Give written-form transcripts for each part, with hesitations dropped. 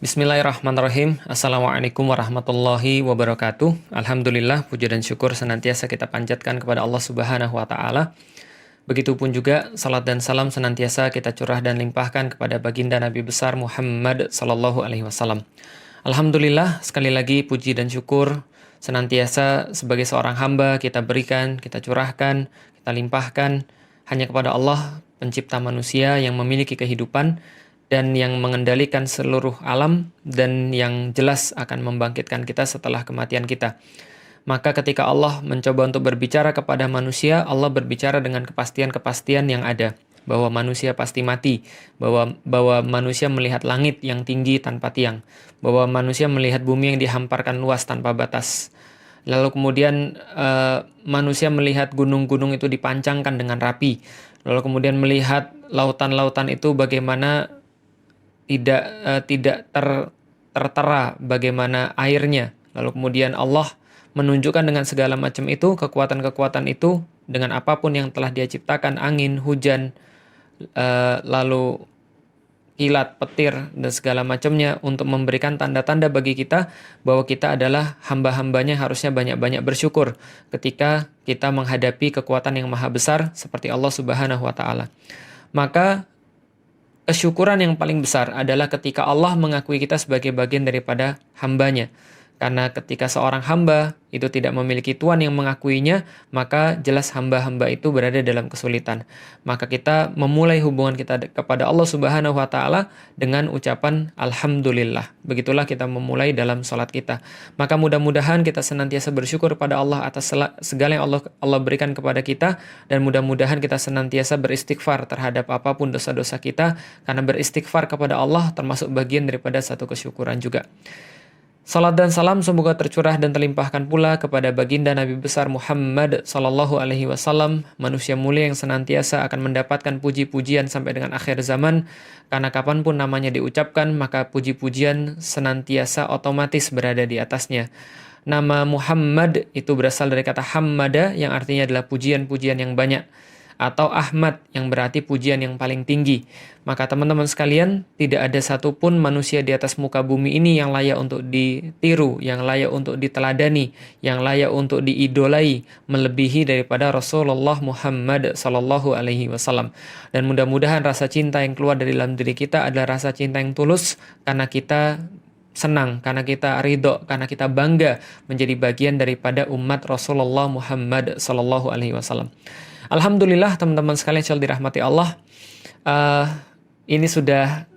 Bismillahirrahmanirrahim. Assalamualaikum warahmatullahi wabarakatuh. Alhamdulillah, puja dan syukur senantiasa kita panjatkan kepada Allah Subhanahu wa Ta'ala. Begitupun juga salat dan salam senantiasa kita curah dan limpahkan kepada baginda Nabi besar Muhammad sallallahu alaihi wasallam. Alhamdulillah, sekali lagi puji dan syukur senantiasa sebagai seorang hamba kita berikan, kita curahkan, kita limpahkan hanya kepada Allah, pencipta manusia yang memiliki kehidupan dan yang mengendalikan seluruh alam dan yang jelas akan membangkitkan kita setelah kematian kita. Maka ketika Allah mencoba untuk berbicara kepada manusia, Allah berbicara dengan kepastian-kepastian yang ada. Bahwa manusia pasti mati, bahwa manusia melihat langit yang tinggi tanpa tiang, bahwa manusia melihat bumi yang dihamparkan luas tanpa batas. Lalu kemudian manusia melihat gunung-gunung itu dipancangkan dengan rapi. Lalu kemudian melihat lautan-lautan itu bagaimana tidak tertera bagaimana airnya. Lalu kemudian Allah menunjukkan dengan segala macam itu, kekuatan-kekuatan itu, dengan apapun yang telah Dia ciptakan, angin, hujan, lalu kilat, petir, dan segala macamnya, untuk memberikan tanda-tanda bagi kita bahwa kita adalah hamba-hambanya, harusnya banyak-banyak bersyukur ketika kita menghadapi kekuatan yang maha besar seperti Allah Subhanahu wa Ta'ala. Maka kesyukuran yang paling besar adalah ketika Allah mengakui kita sebagai bagian daripada hambanya. Karena ketika seorang hamba itu tidak memiliki Tuhan yang mengakuinya, maka jelas hamba-hamba itu berada dalam kesulitan. Maka kita memulai hubungan kita kepada Allah Subhanahu wa Ta'ala dengan ucapan Alhamdulillah. Begitulah kita memulai dalam sholat kita. Maka mudah-mudahan kita senantiasa bersyukur kepada Allah atas segala yang Allah berikan kepada kita, dan mudah-mudahan kita senantiasa beristighfar terhadap apapun dosa-dosa kita, karena beristighfar kepada Allah termasuk bagian daripada satu kesyukuran juga. Salat dan salam semoga tercurah dan terlimpahkan pula kepada baginda Nabi besar Muhammad sallallahu alaihi wasallam, manusia mulia yang senantiasa akan mendapatkan puji-pujian sampai dengan akhir zaman, karena kapanpun namanya diucapkan maka puji-pujian senantiasa otomatis berada di atasnya. Nama Muhammad itu berasal dari kata hammada yang artinya adalah pujian-pujian yang banyak, atau Ahmad yang berarti pujian yang paling tinggi. Maka teman-teman sekalian, tidak ada satupun manusia di atas muka bumi ini yang layak untuk ditiru, yang layak untuk diteladani, yang layak untuk diidolai melebihi daripada Rasulullah Muhammad sallallahu alaihi wasallam. Dan mudah-mudahan rasa cinta yang keluar dari dalam diri kita adalah rasa cinta yang tulus, karena kita senang, karena kita ridho, karena kita bangga menjadi bagian daripada umat Rasulullah Muhammad sallallahu alaihi wasallam. Alhamdulillah teman-teman sekalian yang dirahmati Allah, ini sudah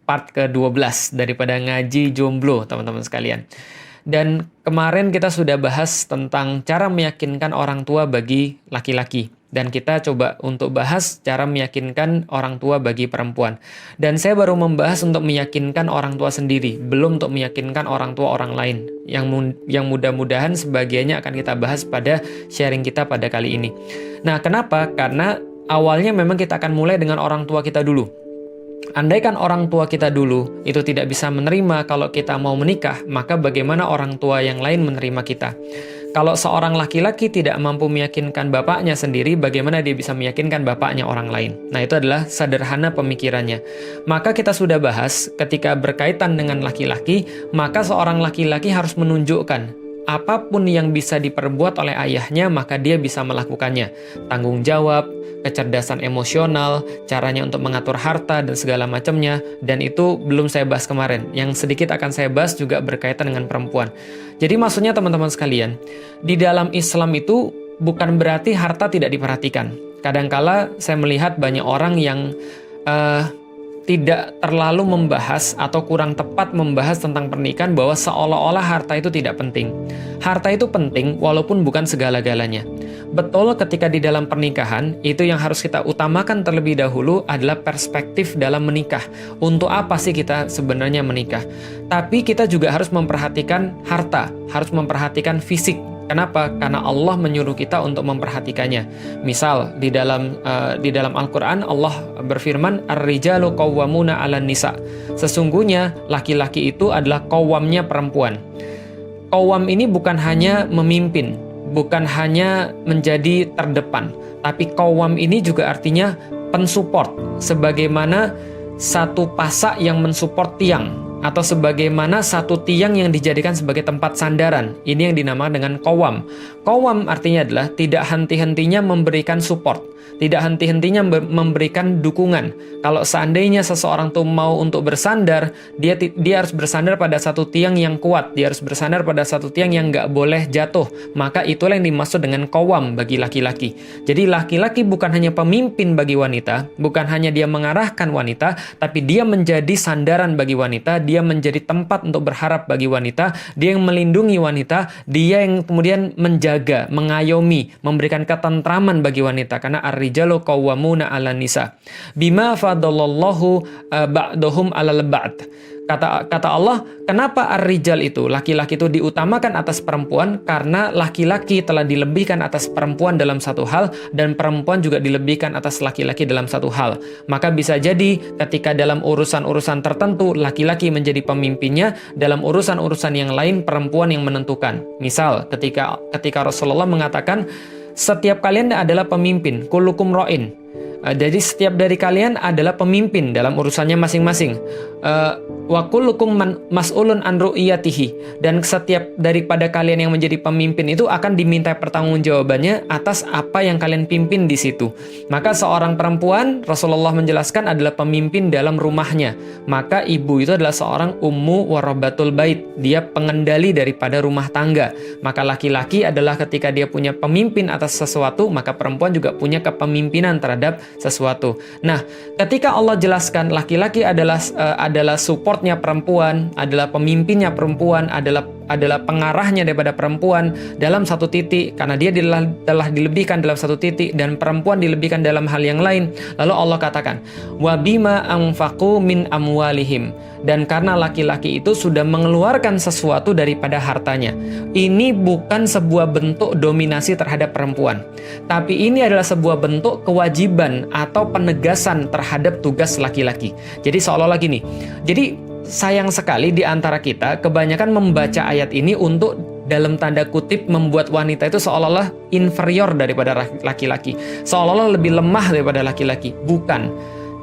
part ke-12 daripada ngaji jomblo teman-teman sekalian. Dan kemarin kita sudah bahas tentang cara meyakinkan orang tua bagi laki-laki. Dan kita coba untuk bahas cara meyakinkan orang tua bagi perempuan. Dan saya baru membahas untuk meyakinkan orang tua sendiri, belum untuk meyakinkan orang tua orang lain. Yang mudah-mudahan sebagiannya akan kita bahas pada sharing kita pada kali ini. Nah, kenapa? Karena awalnya memang kita akan mulai dengan orang tua kita dulu. Andaikan orang tua kita dulu itu tidak bisa menerima kalau kita mau menikah, maka bagaimana orang tua yang lain menerima kita? Kalau seorang laki-laki tidak mampu meyakinkan bapaknya sendiri, bagaimana dia bisa meyakinkan bapaknya orang lain? Nah, itu adalah sederhana pemikirannya. Maka kita sudah bahas ketika berkaitan dengan laki-laki, maka seorang laki-laki harus menunjukkan apapun yang bisa diperbuat oleh ayahnya, maka dia bisa melakukannya. Tanggung jawab, kecerdasan emosional, caranya untuk mengatur harta, dan segala macamnya. Dan itu belum saya bahas kemarin. Yang sedikit akan saya bahas juga berkaitan dengan perempuan. Jadi maksudnya teman-teman sekalian, di dalam Islam itu bukan berarti harta tidak diperhatikan. Kadangkala saya melihat banyak orang yang tidak terlalu membahas atau kurang tepat membahas tentang pernikahan, bahwa seolah-olah harta itu tidak penting. Harta itu penting walaupun bukan segala-galanya. Betul, ketika di dalam pernikahan, itu yang harus kita utamakan terlebih dahulu adalah perspektif dalam menikah. Untuk apa sih kita sebenarnya menikah? Tapi kita juga harus memperhatikan harta, harus memperhatikan fisik. Kenapa? Karena Allah menyuruh kita untuk memperhatikannya. Misal di dalam Al-Qur'an Allah berfirman, "Ar-rijalu qawwamuna 'alan nisa." Sesungguhnya laki-laki itu adalah qawwamnya perempuan. Qawwam ini bukan hanya memimpin, bukan hanya menjadi terdepan, tapi qawwam ini juga artinya pensupport, sebagaimana satu pasak yang mensupport tiang. atau sebagaimana satu tiang yang dijadikan sebagai tempat sandaran. Ini yang dinamakan dengan qawam. Qawam artinya adalah tidak henti-hentinya memberikan support, tidak henti-hentinya memberikan dukungan. Kalau seandainya seseorang tuh mau untuk bersandar, dia harus bersandar pada satu tiang yang kuat, dia harus bersandar pada satu tiang yang nggak boleh jatuh. Maka itulah yang dimaksud dengan qawam bagi laki-laki. Jadi laki-laki bukan hanya pemimpin bagi wanita, bukan hanya dia mengarahkan wanita, tapi dia menjadi sandaran bagi wanita, dia menjadi tempat untuk berharap bagi wanita, dia yang melindungi wanita, dia yang kemudian menjaga, mengayomi, memberikan ketentraman bagi wanita. Karena ar-rijalu qawwamuna 'alan nisa bima fadallallahu ba'dahum 'alal ba'd. Kata Allah, kenapa ar-rijal itu, laki-laki itu diutamakan atas perempuan? Karena laki-laki telah dilebihkan atas perempuan dalam satu hal, dan perempuan juga dilebihkan atas laki-laki dalam satu hal. Maka bisa jadi ketika dalam urusan-urusan tertentu laki-laki menjadi pemimpinnya, dalam urusan-urusan yang lain perempuan yang menentukan. Misal ketika Rasulullah mengatakan, setiap kalian adalah pemimpin, kullukum ra'in. Jadi setiap dari kalian adalah pemimpin dalam urusannya masing-masing. Wa kullukum mas'ulun an ru'iyatihi. Dan setiap daripada kalian yang menjadi pemimpin itu akan diminta pertanggungjawabannya atas apa yang kalian pimpin di situ. Maka seorang perempuan, Rasulullah menjelaskan, adalah pemimpin dalam rumahnya. Maka ibu itu adalah seorang ummu warabatul bait. Dia pengendali daripada rumah tangga. Maka laki-laki adalah ketika dia punya pemimpin atas sesuatu, maka perempuan juga punya kepemimpinan terhadap sesuatu. Nah, ketika Allah jelaskan laki-laki adalah supportnya perempuan, adalah pemimpinnya perempuan, adalah pengarahnya daripada perempuan dalam satu titik, karena dia telah dilebihkan dalam satu titik dan perempuan dilebihkan dalam hal yang lain. Lalu Allah katakan, wa bima anfaqu min amwalihim, dan karena laki-laki itu sudah mengeluarkan sesuatu daripada hartanya. Ini bukan sebuah bentuk dominasi terhadap perempuan, tapi ini adalah sebuah bentuk kewajiban atau penegasan terhadap tugas laki-laki. Jadi seolah-olah gini, jadi sayang sekali di antara kita kebanyakan membaca ayat ini untuk dalam tanda kutip membuat wanita itu seolah-olah inferior daripada laki-laki, seolah-olah lebih lemah daripada laki-laki. Bukan.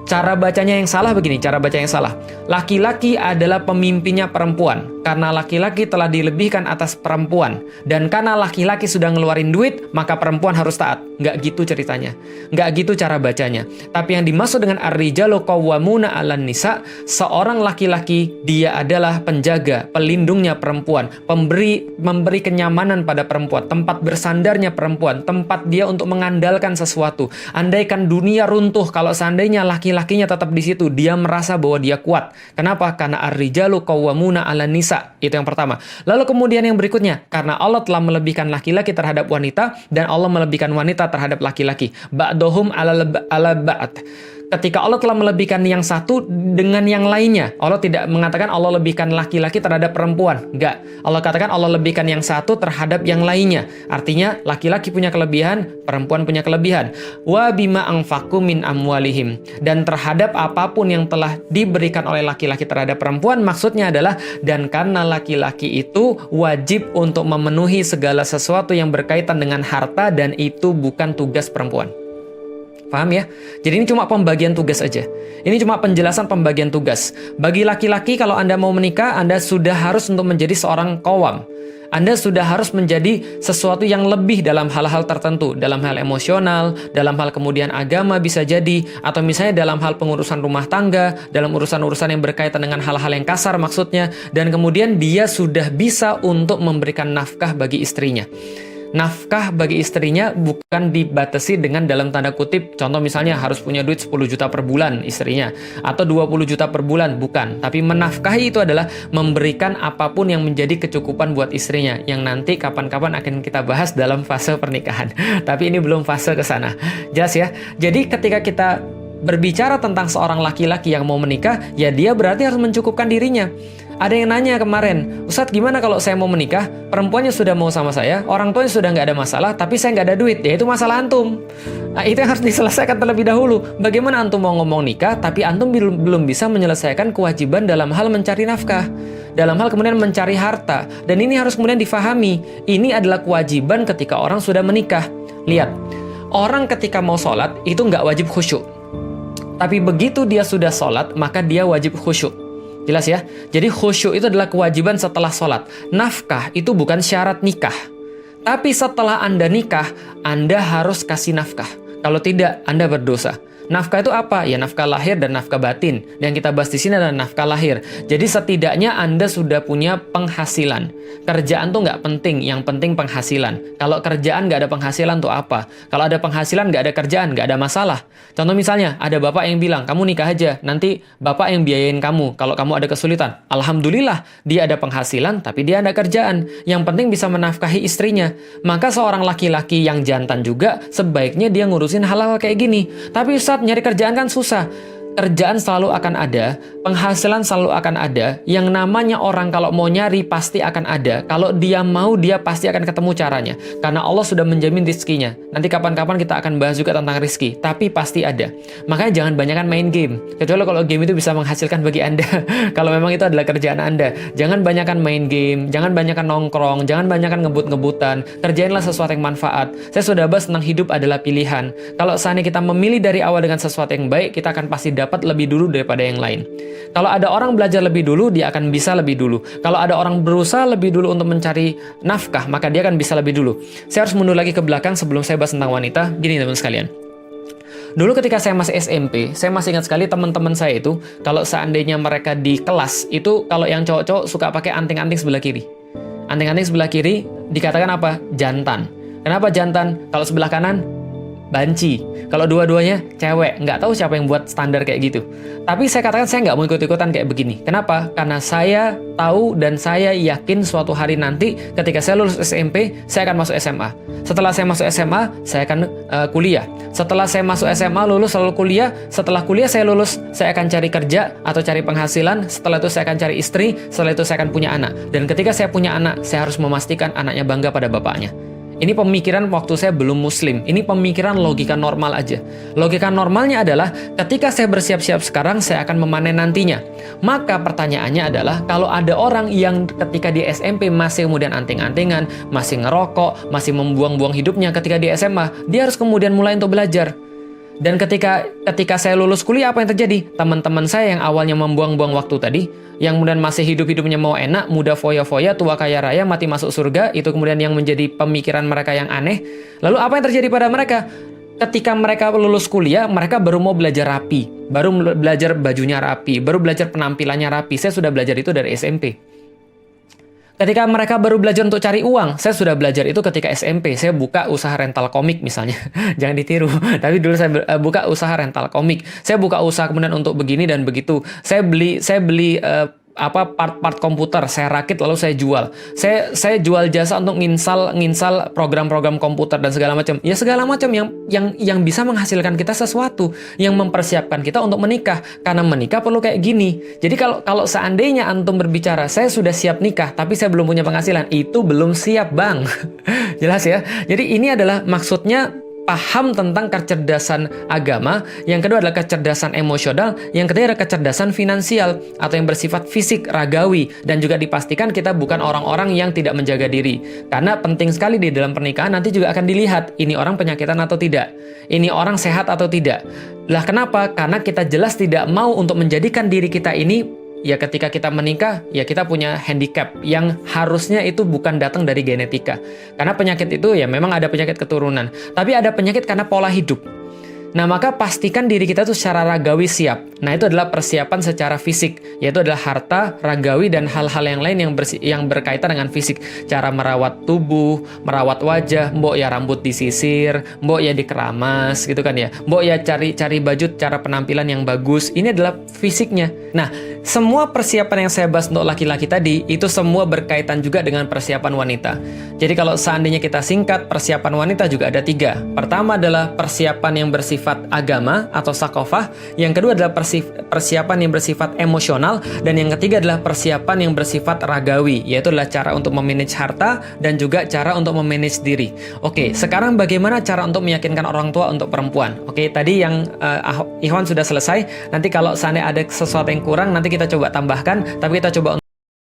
Cara bacanya yang salah begini, cara baca yang salah. Laki-laki adalah pemimpinnya perempuan. Karena laki-laki telah dilebihkan atas perempuan. Dan karena laki-laki sudah ngeluarin duit, maka perempuan harus taat. Nggak gitu ceritanya. Nggak gitu cara bacanya. Tapi yang dimaksud dengan ar-rijalu qawwamuna 'alan nisa, seorang laki-laki, dia adalah penjaga, pelindungnya perempuan, memberi kenyamanan pada perempuan, tempat bersandarnya perempuan, tempat dia untuk mengandalkan sesuatu. Andaikan dunia runtuh, kalau seandainya laki-lakinya tetap di situ, dia merasa bahwa dia kuat. Kenapa? Karena ar-rijalu qawwamuna 'alan nisa. Itu yang pertama. Lalu kemudian yang berikutnya, karena Allah telah melebihkan laki-laki terhadap wanita dan Allah melebihkan wanita terhadap laki-laki. Ba'dohum ala ba'd. Ketika Allah telah melebihkan yang satu dengan yang lainnya, Allah tidak mengatakan Allah lebihkan laki-laki terhadap perempuan. Enggak. Allah katakan Allah lebihkan yang satu terhadap yang lainnya. Artinya laki-laki punya kelebihan, perempuan punya kelebihan. Wa bima anfaqu min amwalihim. Dan terhadap apapun yang telah diberikan oleh laki-laki terhadap perempuan, maksudnya adalah dan karena laki-laki itu wajib untuk memenuhi segala sesuatu yang berkaitan dengan harta, dan itu bukan tugas perempuan. Paham ya? Jadi ini cuma pembagian tugas aja. Ini cuma penjelasan pembagian tugas. Bagi laki-laki, kalau Anda mau menikah, Anda sudah harus untuk menjadi seorang qawam. Anda sudah harus menjadi sesuatu yang lebih dalam hal-hal tertentu. Dalam hal emosional, dalam hal kemudian agama bisa jadi, atau misalnya dalam hal pengurusan rumah tangga, dalam urusan-urusan yang berkaitan dengan hal-hal yang kasar maksudnya, dan kemudian dia sudah bisa untuk memberikan nafkah bagi istrinya. Nafkah bagi istrinya bukan dibatasi dengan dalam tanda kutip, contoh misalnya harus punya duit 10 juta per bulan istrinya, atau 20 juta per bulan, bukan. Tapi menafkahi itu adalah memberikan apapun yang menjadi kecukupan buat istrinya, yang nanti kapan-kapan akan kita bahas dalam fase pernikahan. Tapi ini belum fase ke sana. Jelas ya? Jadi ketika kita berbicara tentang seorang laki-laki yang mau menikah, ya dia berarti harus mencukupkan dirinya. Ada yang nanya kemarin, Ustadz gimana kalau saya mau menikah, perempuannya sudah mau sama saya, orang tuanya sudah nggak ada masalah, tapi saya nggak ada duit, ya itu masalah antum. Nah, itu yang harus diselesaikan terlebih dahulu. Bagaimana antum mau ngomong nikah, tapi antum belum bisa menyelesaikan kewajiban dalam hal mencari nafkah, dalam hal kemudian mencari harta, dan ini harus kemudian difahami. Ini adalah kewajiban ketika orang sudah menikah. Lihat, orang ketika mau sholat itu nggak wajib khusyuk. Tapi begitu dia sudah sholat, maka dia wajib khusyuk. Jelas ya? Jadi khusyuk itu adalah kewajiban setelah sholat. Nafkah itu bukan syarat nikah. Tapi setelah Anda nikah, Anda harus kasih nafkah. Kalau tidak, Anda berdosa. Nafkah itu apa? Ya nafkah lahir dan nafkah batin. Yang kita bahas di sini adalah nafkah lahir. Jadi setidaknya Anda sudah punya penghasilan. Kerjaan tuh nggak penting, yang penting penghasilan. Kalau kerjaan nggak ada penghasilan tuh apa? Kalau ada penghasilan nggak ada kerjaan, nggak ada masalah. Contoh misalnya, ada bapak yang bilang, kamu nikah aja, nanti bapak yang biayain kamu kalau kamu ada kesulitan. Alhamdulillah, dia ada penghasilan, tapi dia ada kerjaan. Yang penting bisa menafkahi istrinya. Maka seorang laki-laki yang jantan juga, sebaiknya dia ngurusin hal-hal kayak gini. Tapi Ustaz, nyari kerjaan kan susah. Kerjaan selalu akan ada, penghasilan selalu akan ada. Yang namanya orang kalau mau nyari pasti akan ada. Kalau dia mau, dia pasti akan ketemu caranya. Karena Allah sudah menjamin rizkinya. Nanti kapan-kapan kita akan bahas juga tentang rizki. Tapi pasti ada. Makanya jangan banyakkan main game. Kecuali kalau game itu bisa menghasilkan bagi Anda. Kalau memang itu adalah kerjaan Anda. Jangan banyakkan main game, jangan banyakkan nongkrong, jangan banyakkan ngebut-ngebutan. Kerjainlah sesuatu yang manfaat. Saya sudah bahas tentang hidup adalah pilihan. Kalau seandainya kita memilih dari awal dengan sesuatu yang baik, kita akan pasti dapat lebih dulu daripada yang lain. Kalau ada orang belajar lebih dulu, dia akan bisa lebih dulu. Kalau ada orang berusaha lebih dulu untuk mencari nafkah, maka dia akan bisa lebih dulu. Saya harus mundur lagi ke belakang sebelum saya bahas tentang wanita. Gini teman-teman sekalian. Dulu ketika saya masih SMP, saya masih ingat sekali teman-teman saya itu, kalau seandainya mereka di kelas, itu kalau yang cowok-cowok suka pakai anting-anting sebelah kiri. Anting-anting sebelah kiri dikatakan apa? Jantan. Kenapa jantan? Kalau sebelah kanan, banci. Kalau dua-duanya cewek, nggak tahu siapa yang buat standar kayak gitu. Tapi saya katakan saya nggak mau ikut-ikutan kayak begini. Kenapa? Karena saya tahu dan saya yakin suatu hari nanti ketika saya lulus SMP, saya akan masuk SMA. Setelah saya masuk SMA, saya akan kuliah. Setelah saya masuk SMA, lulus lalu kuliah. Setelah kuliah saya lulus, saya akan cari kerja atau cari penghasilan. Setelah itu saya akan cari istri. Setelah itu saya akan punya anak. Dan ketika saya punya anak, saya harus memastikan anaknya bangga pada bapaknya. Ini pemikiran waktu saya belum muslim. Ini pemikiran logika normal aja. Logika normalnya adalah ketika saya bersiap-siap sekarang, saya akan memanen nantinya. Maka pertanyaannya adalah, kalau ada orang yang ketika di SMP masih kemudian anting-antingan, masih ngerokok, masih membuang-buang hidupnya ketika di SMA, dia harus kemudian mulai untuk belajar. Dan ketika saya lulus kuliah, apa yang terjadi? Teman-teman saya yang awalnya membuang-buang waktu tadi, yang kemudian masih hidup-hidupnya mau enak, muda foya-foya, tua kaya raya, mati masuk surga, itu kemudian yang menjadi pemikiran mereka yang aneh. Lalu apa yang terjadi pada mereka? Ketika mereka lulus kuliah, mereka baru mau belajar rapi, baru belajar bajunya rapi, baru belajar penampilannya rapi. Saya sudah belajar itu dari SMP. Ketika mereka baru belajar untuk cari uang, saya sudah belajar itu ketika SMP. Saya buka usaha rental komik misalnya. Jangan ditiru. Tapi dulu saya buka usaha rental komik. Saya buka usaha kemudian untuk begini dan begitu. Saya beli part-part komputer, saya rakit lalu saya jual. Saya jual jasa untuk nginstal program-program komputer dan segala macam. Ya segala macam yang bisa menghasilkan kita sesuatu, yang mempersiapkan kita untuk menikah. Karena menikah perlu kayak gini. Jadi kalau seandainya antum berbicara, saya sudah siap nikah tapi saya belum punya penghasilan, itu belum siap, Bang. Jelas ya? Jadi ini adalah maksudnya paham tentang kecerdasan agama, yang kedua adalah kecerdasan emosional, yang ketiga adalah kecerdasan finansial atau yang bersifat fisik, ragawi, dan juga dipastikan kita bukan orang-orang yang tidak menjaga diri. Karena penting sekali di dalam pernikahan nanti juga akan dilihat ini orang penyakitan atau tidak, ini orang sehat atau tidak. Lah kenapa? Karena kita jelas tidak mau untuk menjadikan diri kita ini, ya ketika kita menikah, ya kita punya handicap yang harusnya itu bukan datang dari genetika. Karena penyakit itu ya memang ada penyakit keturunan, tapi ada penyakit karena pola hidup. Nah, maka pastikan diri kita tuh secara ragawi siap. Nah, itu adalah persiapan secara fisik, yaitu adalah harta, ragawi, dan hal-hal yang lain yang berkaitan dengan fisik. Cara merawat tubuh, merawat wajah, mbok ya rambut disisir, mbok ya dikeramas, gitu kan ya. Mbok ya cari baju, cara penampilan yang bagus. Ini adalah fisiknya. Nah, semua persiapan yang saya bahas untuk laki-laki tadi, itu semua berkaitan juga dengan persiapan wanita. Jadi kalau seandainya kita singkat, persiapan wanita juga ada 3. Pertama adalah persiapan yang bersifat agama atau sakofah, yang kedua adalah persiapan yang bersifat emosional, dan yang ketiga adalah persiapan yang bersifat ragawi, yaitu adalah cara untuk memanage harta dan juga cara untuk memanage diri. Oke, sekarang bagaimana cara untuk meyakinkan orang tua untuk perempuan? Oke, tadi yang Ikhwan sudah selesai. Nanti kalau seandainya ada sesuatu yang kurang, nanti kita coba tambahkan, tapi kita coba